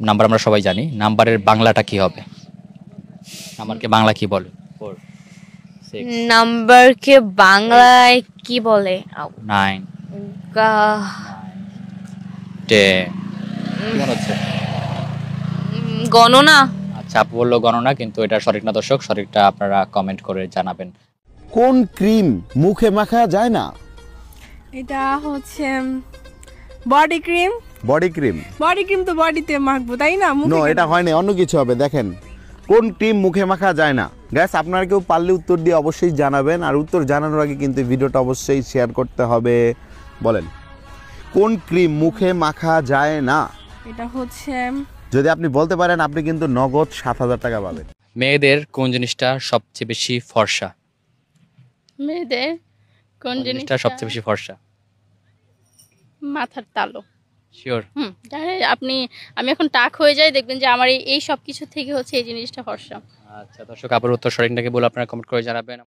Number আমরা সবাই জানি, নাম্বারের বাংলাটা কি হবে? নাম্বারকে বাংলা কি বলে? 4 6 নাম্বারকে বাংলায় কি বলে? 9 গা- 10 কি মনে হচ্ছে? গণনা। আচ্ছা, আপু বললো গণনা, কিন্তু এটা সঠিক না দর্শক। সঠিকটা আপনারা কমেন্ট করে জানাবেন। কোন ক্রিম মুখে মাখা যায় না? এটা হচ্ছে body cream. Body cream? Body cream তো বডিতে মাখবো, তাই না? মুখে নো, কেন? এটা হয়নি, অন্য কিছু হবে। দেখেন, কোন ক্রিম মুখে মাখা যায় না? গ্যাস, আপনারা কেউ পারলে উত্তর দিয়ে অবশ্যই জানাবেন, আর উত্তর জানানোর আগে কিন্তু ভিডিওটা অবশ্যই শেয়ার করতে হবে। বলেন, কোন ক্রিম মুখে মাখা যায় না? এটা হচ্ছে যদি আপনি বলতে পারেন, আপনি কিন্তু নগদ 7,000 টাকা পাবেন। মেয়েদের কোন জিনিসটা সবচেয়ে বেশি ফর্সা? মেয়েদের কোন জিনিসটা সবচেয়ে বেশি ফর্সা? মাথার তালু। শিওর? আমি এখন টাক হয়ে যাই, দেখবেন যে আমার এই সব কিছু থেকে হচ্ছে এই জিনিসটা ফর্সা। আচ্ছা দর্শক, আপুর উত্তর সঠিক নাকি বলে আপনারা কমেন্ট করে জানাবেন।